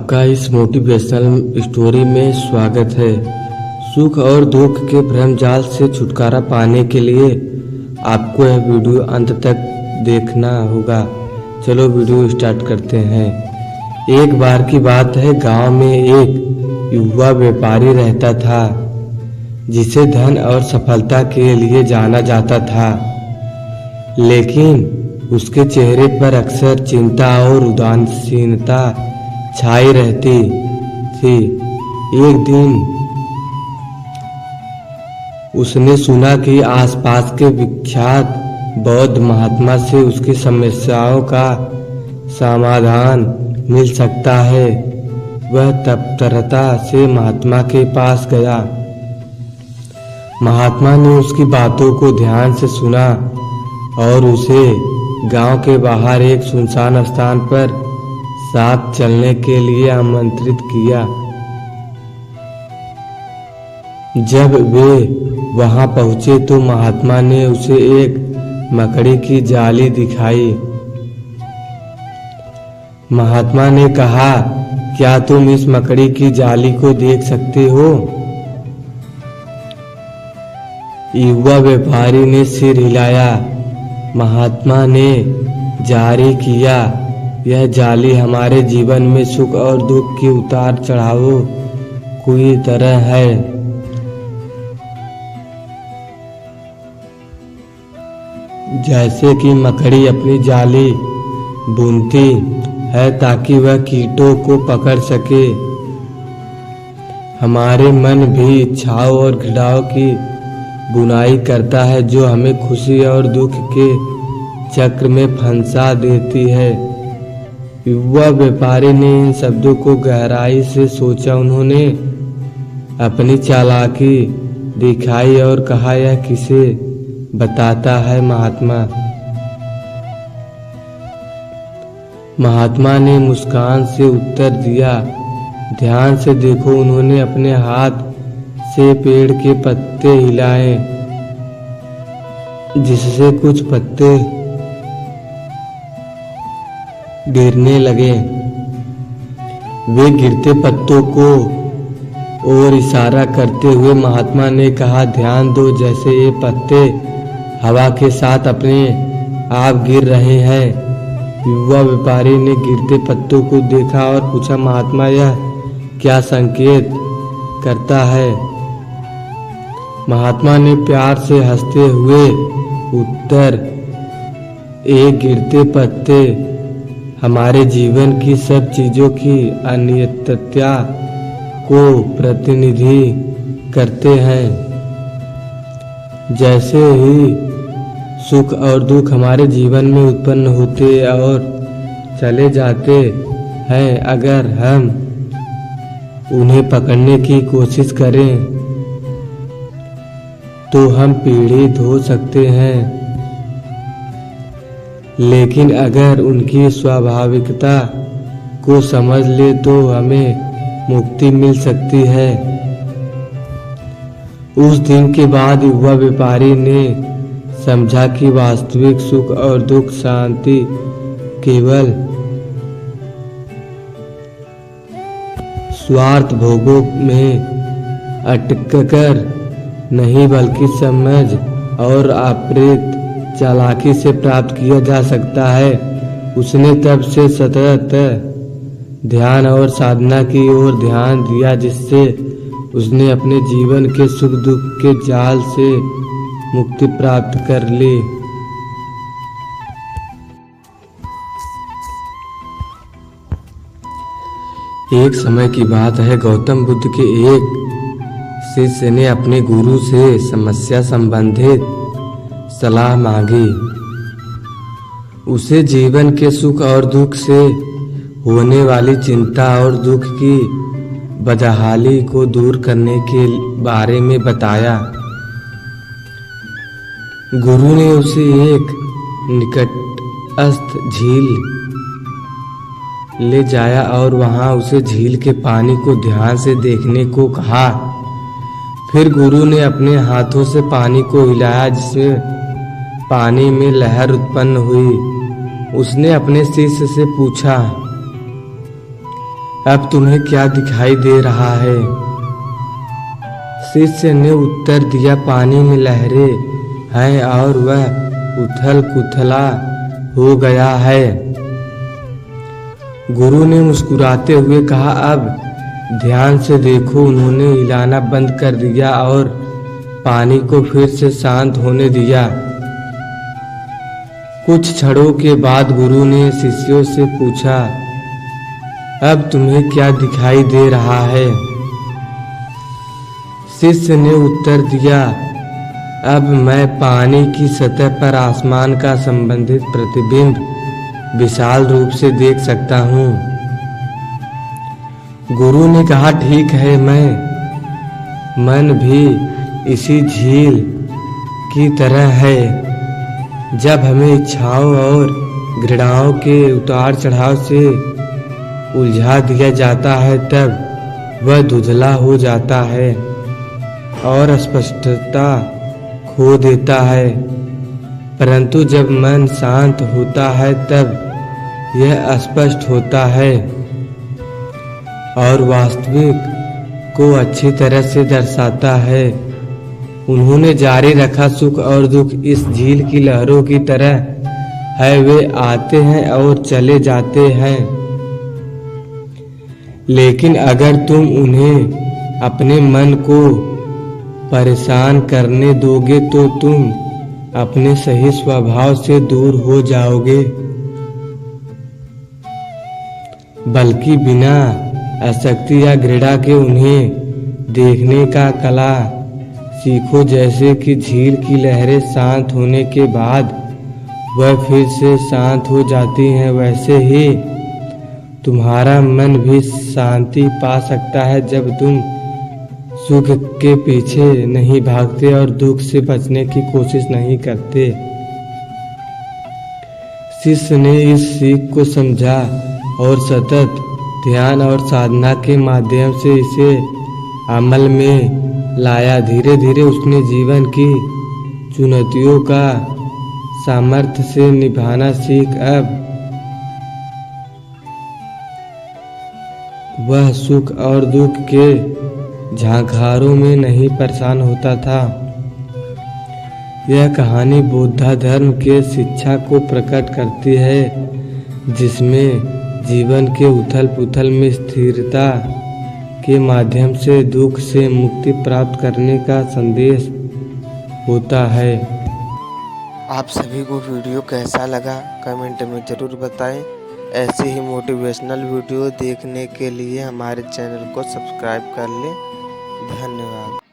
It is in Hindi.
आपका इस मोटिवेशनल स्टोरी में स्वागत है। सुख और दुख के भ्रमजाल से छुटकारा पाने के लिए आपको यह वीडियो अंत तक देखना होगा। चलो वीडियो स्टार्ट करते हैं। एक बार की बात है, गांव में एक युवा व्यापारी रहता था जिसे धन और सफलता के लिए जाना जाता था, लेकिन उसके चेहरे पर अक्सर चिंता और उदासीनता छाई रहती थी। एक दिन उसने सुना कि आसपास के विख्यात बौद्ध महात्मा से उसकी समस्याओं का समाधान मिल सकता है। वह तत्परता से महात्मा के पास गया। महात्मा ने उसकी बातों को ध्यान से सुना और उसे गांव के बाहर एक सुनसान स्थान पर साथ चलने के लिए आमंत्रित किया। जब वे वहां पहुंचे तो महात्मा ने उसे एक मकड़ी की जाली दिखाई। महात्मा ने कहा, क्या तुम इस मकड़ी की जाली को देख सकते हो? युवा व्यापारी ने सिर हिलाया। महात्मा ने जारी किया, यह जाली हमारे जीवन में सुख और दुख के उतार चढ़ावों की तरह है। जैसे कि मकड़ी अपनी जाली बुनती है ताकि वह कीटों को पकड़ सके, हमारे मन भी इच्छाओं और घृणाओं की बुनाई करता है जो हमें खुशी और दुख के चक्र में फंसा देती है। युवा व्यापारी ने इन शब्दों को गहराई से सोचा। उन्होंने अपनी चालाकी दिखाई और कहा, यह किसे बताता है महात्मा? महात्मा ने मुस्कान से उत्तर दिया, ध्यान से देखो। उन्होंने अपने हाथ से पेड़ के पत्ते हिलाए जिससे कुछ पत्ते गिरने लगे। वे गिरते पत्तों को और इशारा करते हुए महात्मा ने कहा, ध्यान दो, जैसे ये पत्ते हवा के साथ अपने आप गिर रहे हैं। युवा व्यापारी ने गिरते पत्तों को देखा और पूछा, महात्मा यह क्या संकेत करता है? महात्मा ने प्यार से हंसते हुए उत्तर, एक गिरते पत्ते हमारे जीवन की सब चीजों की अनियमितता को प्रतिनिधि करते हैं। जैसे ही सुख और दुख हमारे जीवन में उत्पन्न होते और चले जाते हैं, अगर हम उन्हें पकड़ने की कोशिश करें तो हम पीड़ित हो सकते हैं, लेकिन अगर उनकी स्वाभाविकता को समझ ले तो हमें मुक्ति मिल सकती है। उस दिन के बाद युवा व्यापारी ने समझा कि वास्तविक सुख और दुख शांति केवल स्वार्थ भोगों में अटककर नहीं बल्कि समझ और अप्रेरित चालाकी से प्राप्त किया जा सकता है। उसने तब से सतत ध्यान और साधना की ओर ध्यान दिया, जिससे उसने अपने जीवन के सुख दुख के जाल से मुक्ति प्राप्त कर ली। एक समय की बात है, गौतम बुद्ध के एक शिष्य ने अपने गुरु से समस्या संबंधित सलाह मांगी। उसे जीवन के सुख और दुख से होने वाली चिंता और दुख की बदहाली को दूर करने के बारे में बताया। गुरु ने उसे एक निकटस्थ झील ले जाया और वहां उसे झील के पानी को ध्यान से देखने को कहा। फिर गुरु ने अपने हाथों से पानी को हिलाया, जिसमें पानी में लहर उत्पन्न हुई। उसने अपने शिष्य से पूछा, अब तुम्हें क्या दिखाई दे रहा है? शिष्य ने उत्तर दिया, पानी में लहरें हैं और वह उथल पुथला हो गया है। गुरु ने मुस्कुराते हुए कहा, अब ध्यान से देखो। उन्होंने हिलाना बंद कर दिया और पानी को फिर से शांत होने दिया। कुछ क्षणों के बाद गुरु ने शिष्यों से पूछा, अब तुम्हें क्या दिखाई दे रहा है? शिष्य ने उत्तर दिया, अब मैं पानी की सतह पर आसमान का संबंधित प्रतिबिंब विशाल रूप से देख सकता हूँ। गुरु ने कहा, ठीक है, मन भी इसी झील की तरह है। जब हमें इच्छाओं और घृणाओं के उतार चढ़ाव से उलझा दिया जाता है तब वह धुंधला हो जाता है और स्पष्टता खो देता है, परंतु जब मन शांत होता है तब यह स्पष्ट होता है और वास्तविक को अच्छी तरह से दर्शाता है। उन्होंने जारी रखा, सुख और दुख इस झील की लहरों की तरह है, वे आते हैं और चले जाते हैं, लेकिन अगर तुम उन्हें अपने मन को परेशान करने दोगे तो तुम अपने सही स्वभाव से दूर हो जाओगे। बल्कि बिना आसक्ति या घृणा के उन्हें देखने का कला सीखो। जैसे कि झील की लहरें शांत होने के बाद वह फिर से शांत हो जाती हैं, वैसे ही तुम्हारा मन भी शांति पा सकता है जब तुम सुख के पीछे नहीं भागते और दुख से बचने की कोशिश नहीं करते। शिष्य ने इस सीख को समझा और सतत ध्यान और साधना के माध्यम से इसे अमल में लाया। धीरे धीरे उसने जीवन की चुनौतियों का सामर्थ्य से निभाना सीख। अब वह सुख और दुख के झांखारों में नहीं परेशान होता था। यह कहानी बौद्ध धर्म के शिक्षा को प्रकट करती है, जिसमें जीवन के उथल पुथल में स्थिरता के माध्यम से दुख से मुक्ति प्राप्त करने का संदेश होता है। आप सभी को वीडियो कैसा लगा कमेंट में ज़रूर बताएं। ऐसे ही मोटिवेशनल वीडियो देखने के लिए हमारे चैनल को सब्सक्राइब कर लें। धन्यवाद।